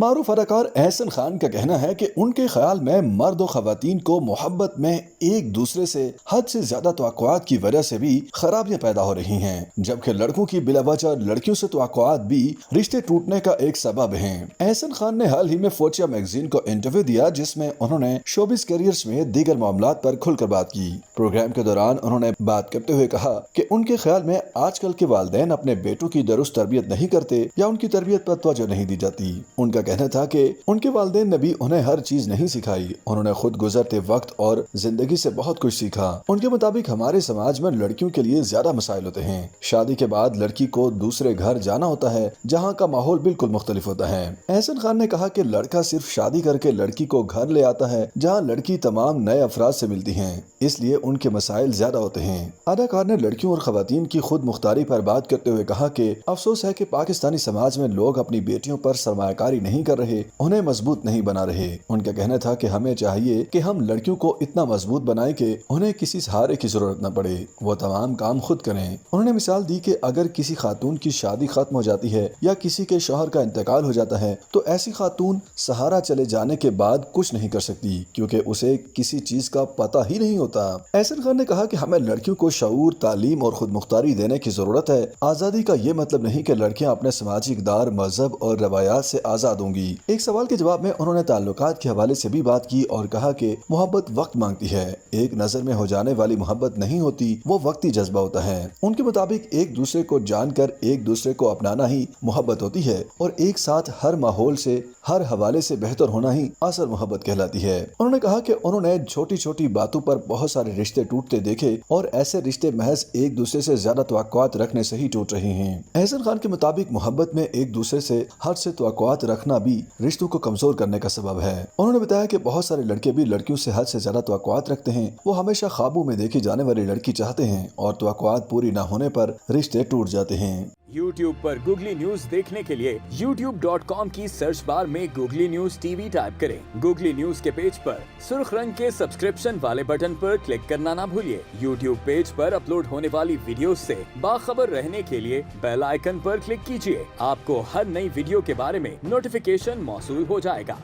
معروف اداکار احسن خان کا کہنا ہے کہ ان کے خیال میں مرد و خواتین کو محبت میں ایک دوسرے سے حد سے زیادہ توقعات کی وجہ سے بھی خرابیاں پیدا ہو رہی ہیں، جبکہ لڑکوں کی بلا وجہ لڑکیوں سے توقعات بھی رشتے ٹوٹنے کا ایک سبب ہیں۔ احسن خان نے حال ہی میں فوچیا میگزین کو انٹرویو دیا، جس میں انہوں نے شوبز کیریئر میں دیگر معاملات پر کھل کر بات کی۔ پروگرام کے دوران انہوں نے بات کرتے ہوئے کہا کہ ان کے خیال میں آج کل کے والدین اپنے بیٹوں کی درست تربیت نہیں کرتے یا ان کی تربیت پر توجہ نہیں دی جاتی۔ ان کا کہنا تھا کہ ان کے والدین نے بھی انہیں ہر چیز نہیں سکھائی، انہوں نے خود گزرتے وقت اور زندگی سے بہت کچھ سیکھا۔ ان کے مطابق ہمارے سماج میں لڑکیوں کے لیے زیادہ مسائل ہوتے ہیں۔ شادی کے بعد لڑکی کو دوسرے گھر جانا ہوتا ہے جہاں کا ماحول بالکل مختلف ہوتا ہے۔ احسن خان نے کہا کہ لڑکا صرف شادی کر کے لڑکی کو گھر لے آتا ہے جہاں لڑکی تمام نئے افراد سے ملتی ہیں، اس لیے ان کے مسائل زیادہ ہوتے ہیں۔ اداکار نے لڑکیوں اور خواتین کی خود مختاری پر بات کرتے ہوئے کہا کہ افسوس ہے کہ پاکستانی سماج میں لوگ اپنی بیٹیوں پر سرمایہ کاری نہیں کر رہے، انہیں مضبوط نہیں بنا رہے۔ ان کا کہنا تھا کہ ہمیں چاہیے کہ ہم لڑکیوں کو اتنا مضبوط بنائیں کہ انہیں کسی سہارے کی ضرورت نہ پڑے، وہ تمام کام خود کریں۔ انہوں نے مثال دی کہ اگر کسی خاتون کی شادی ختم ہو جاتی ہے یا کسی کے شوہر کا انتقال ہو جاتا ہے تو ایسی خاتون سہارا چلے جانے کے بعد کچھ نہیں کر سکتی، کیونکہ اسے کسی چیز کا پتہ ہی نہیں ہوتا۔ احسن خان نے کہا کہ ہمیں لڑکیوں کو شعور، تعلیم اور خود مختاری دینے کی ضرورت ہے۔ آزادی کا یہ مطلب نہیں کہ لڑکیاں اپنے سماجی اقدار، مذہب اور روایات سے آزاد ہوں گی۔ ایک سوال کے جواب میں انہوں نے تعلقات کے حوالے سے بھی بات کی اور کہا کہ محبت وقت مانگتی ہے، ایک نظر میں ہو جانے والی محبت نہیں ہوتی، وہ وقتی جذبہ ہوتا ہے۔ ان کے مطابق ایک دوسرے کو جان کر ایک دوسرے کو اپنانا ہی محبت ہوتی ہے اور ایک ساتھ ہر ماحول سے، ہر حوالے سے بہتر ہونا ہی اصل محبت کہلاتی ہے۔ انہوں نے کہا کہ انہوں نے چھوٹی چھوٹی باتوں پر بہت سارے رشتے ٹوٹتے دیکھے اور ایسے رشتے محض ایک دوسرے سے زیادہ توقعات رکھنے سے ہی ٹوٹ رہے ہیں۔ احسن خان کے مطابق محبت میں ایک دوسرے سے حد سے توقعات رکھنا بھی رشتوں کو کمزور کرنے کا سبب ہے۔ انہوں نے بتایا کہ بہت سارے لڑکے بھی لڑکیوں سے حد سے زیادہ توقعات رکھتے ہیں، وہ ہمیشہ خوابوں میں دیکھی جانے والی لڑکی چاہتے ہیں اور توقعات پوری نہ ہونے پر رشتے ٹوٹ جاتے ہیں۔ YouTube پر گوگلی نیوز دیکھنے کے لیے youtube.com کی سرچ بار میں googly news T V type کریں۔ گوگلی نیوز کے پیج پر سرخ رنگ کے سبسکرپشن والے بٹن پر کلک کرنا نہ بھولیے۔ YouTube پیج پر اپلوڈ ہونے والی ویڈیوز سے باخبر رہنے کے لیے بیل آئیکن پر کلک کیجیے۔ آپ کو ہر نئی ویڈیو کے بارے میں نوٹیفیکیشن موصول ہو جائے گا۔